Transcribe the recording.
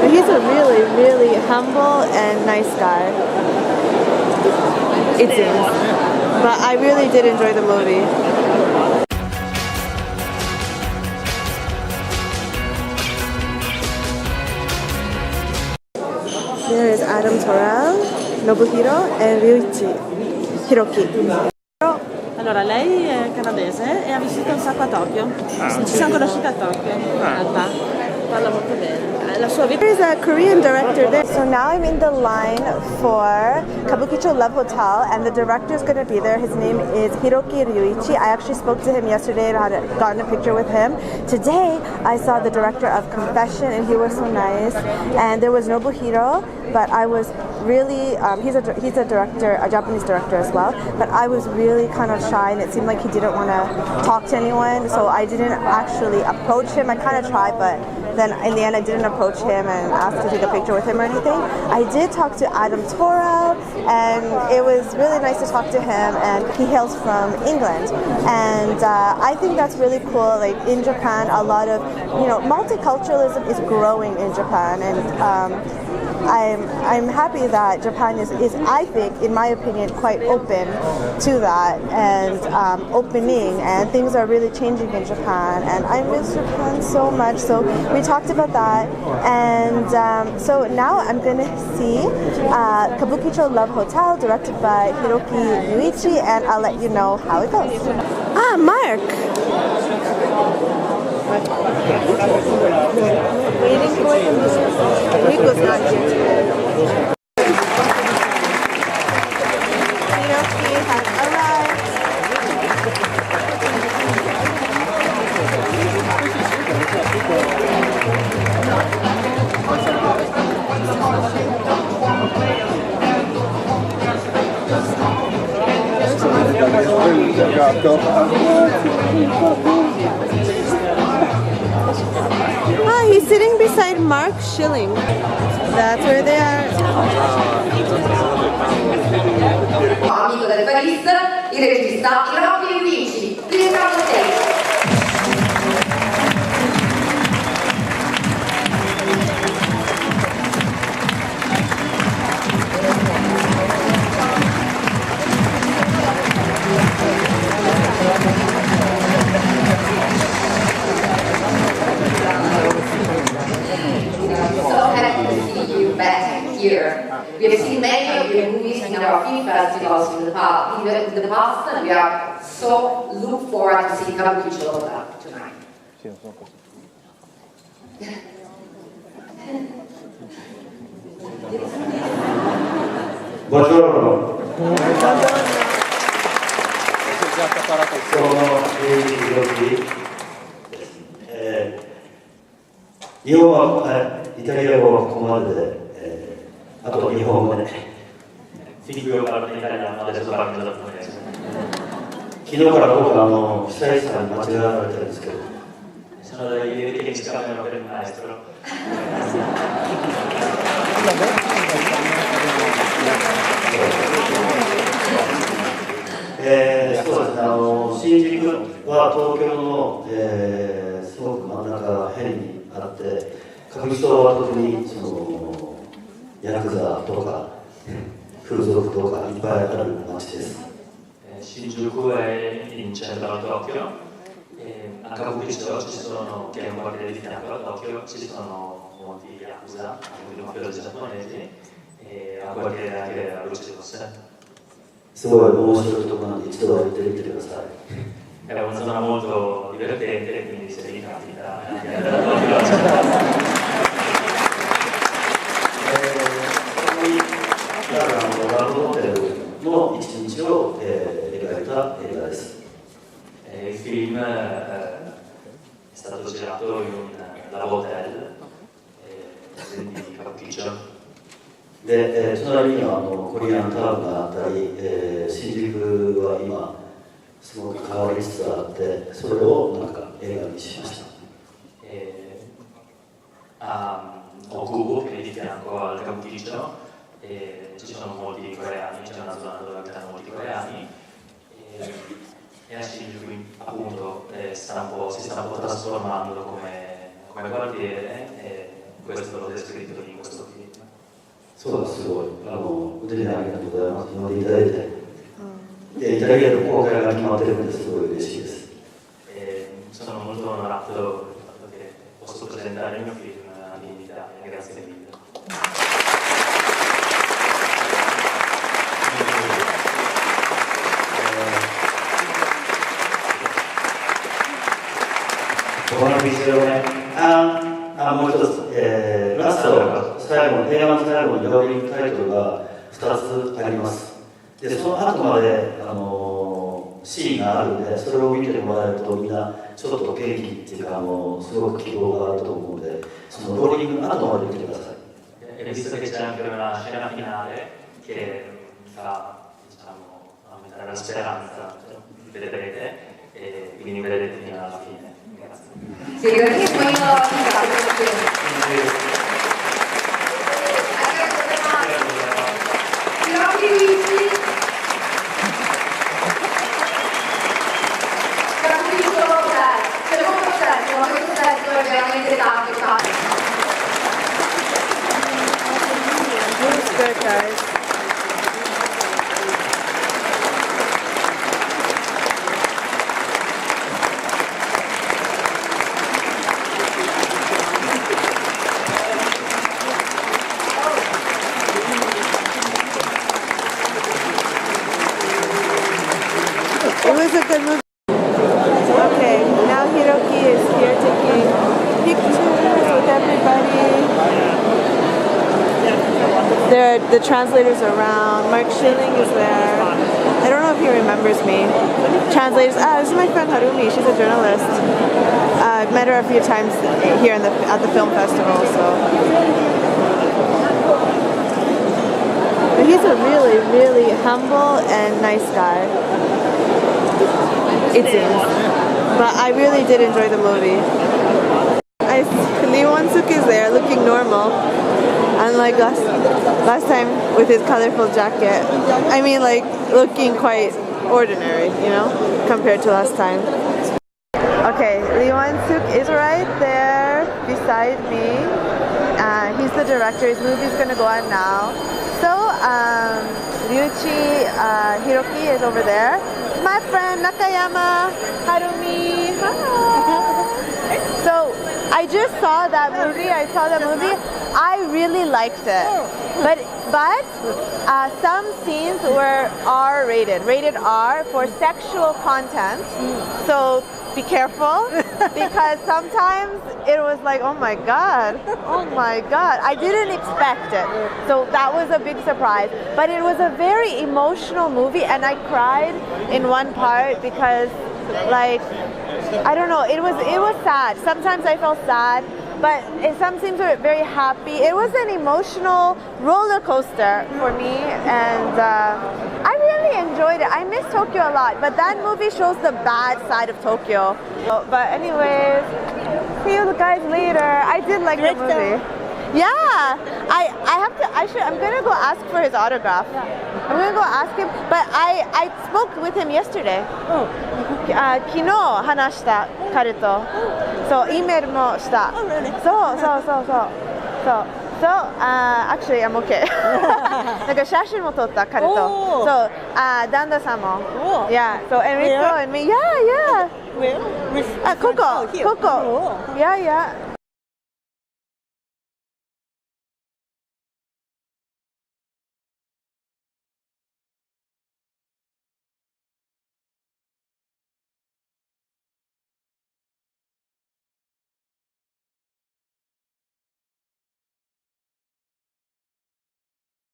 He's a really, really humble and nice guy. It seems. But I really did enjoy the movie. Here is Adam Torel, Nobuhiro, and Ryuichi Hiroki. Allora, lei è canadese e ha vissuto un sacco a Tokyo. Ci siamo conosciuti a Tokyo, in realtà. Parla molto bene. La sua vita. There's a Korean director there. So now I'm in the line for Kabukicho Love Hotel, and the director is going to be there. His name is Hiroki Ryuichi. I actually spoke to him yesterday and had gotten a picture with him. Today, I saw the director of Confession, and he was so nice. And there was Nobuhiro, but I was really, he's a director, a Japanese director as well, but I was really kind of shy, and it seemed like he didn't want to talk to anyone, so I didn't actually approach him. I kind of tried, but then in the end I didn't approach him and ask to take a picture with him or anything. I did talk to Adam Torel, and it was really nice to talk to him, and he hails from England, and I think that's really cool. Like in Japan, a lot of, multiculturalism is growing in Japan, and I'm happy that Japan is, I think, in my opinion, quite open to that and opening, and things are really changing in Japan, and I miss Japan so much. So we talked about that, and so now I'm going to see Kabukicho Love Hotel, directed by Hiroki Ryuichi, and I'll let you know how it goes. Ah, Mark! Waiting for him. Rico's not here today. Hiroki has arrived. Ah, he's sitting beside Mark Schilling. That's where they are. Amico del Paris, il regista Hiroki Ryuichi. Please come on stage. Here. We have seen many of your movies in our film festivals in the past, and we are so look forward to see Kabukicho tonight. Buongiorno. Sono Hiroki. 日本はイタリア語はここまでで、あと日本語で。昨日から僕久石さんに間違われてるんですけど。そうですね、新宿は東京の、すごく真ん中辺にあって、歌舞伎町は特にヤクザとか風俗とかいっぱいある街です。Shinjuku è in centro a Tokyo, a Kabukicho ci sono, che è un quartiere di fianco a Tokyo, ci sono molti yakuza, molti mafiosi giapponesi, e a quartiere anche a luci rosse. すごい面白いところなんで一度は行ってみてください。È una zona molto divertente, quindi se vi capita anche andare a Tokyo. ラブホテルの一日を描いた映画です。Il film è stato girato in un love hotel di Kabukicho. で、隣にはコリアンタウンがあったり、新宿は今すごく変わりつつあって、それをなんか映画にしました。A Okubo, che è di fianco al Kabukicho, ci sono molti coreani, c'è una zona dove abitano molti coreani, e a Shinjuku appunto si sta un po' trasformando come quartiere. questo l'ho descritto in questo film. そうです、すごい。腕にありがとうございます。呼んでいただいて。で、イタリアの公開が決まってるんですごい嬉しいです。Sono molto onorato del fatto che posso presentare il mio film in Italia, grazie mille. このビジュアルね、もう一つ、ラスト、最後の映画の最後に料理タイトルが2つあります。で、その後まで、シーンがあるんで、それを見てもらえるとみんなちょっと元気っていうか、すごく希望があると思うので、そのローリングの後まで見てください。E visto che c'è anche una scena finale che fa, diciamo, aumentare la speranza, vedrete, e quindi vedrete fino alla fine. Grazie. Sì, grazie mille. Veramente tanto, tanto. It was good, guys. It was a good movie. Okay, now Hiroki is here taking pictures with everybody. The translators around. Mark Schilling is there. I don't know if he remembers me. Translators. This is my friend Harumi. She's a journalist. I've met her a few times here at the film festival. So, but he's a really, really humble and nice guy. It seems. But I really did enjoy the movie. Lee Won-suk is there looking normal. Unlike last time with his colorful jacket. I mean, like, looking quite ordinary, you know, compared to last time. Okay, Lee Won-suk is right there beside me. He's the director. His movie's gonna go on now. So, Ryuichi Hiroki is over there. My friend Nakayama Harumi. Hi. So I just saw that movie. I really liked it. But some scenes were R-rated, rated R for sexual content. So be careful, because sometimes it was like, oh my god, I didn't expect it. So that was a big surprise. But it was a very emotional movie, and I cried in one part because, like, I don't know, it was sad. Sometimes I felt sad, but some scenes were very happy. It was an emotional roller coaster for me, and I really enjoyed it. I miss Tokyo a lot, but that movie shows the bad side of Tokyo. But anyways, see you guys later. I did like the movie. Yeah, I'm gonna go ask for his autograph. I'm gonna go ask him, but I spoke with him yesterday. 昨日話した彼と、そう、イメールもした。そう。Actually, I'm okay. なんか写真も撮った彼と。そう、旦那さんも。Yeah, so Enrico and me. Yeah. ここ。Yeah.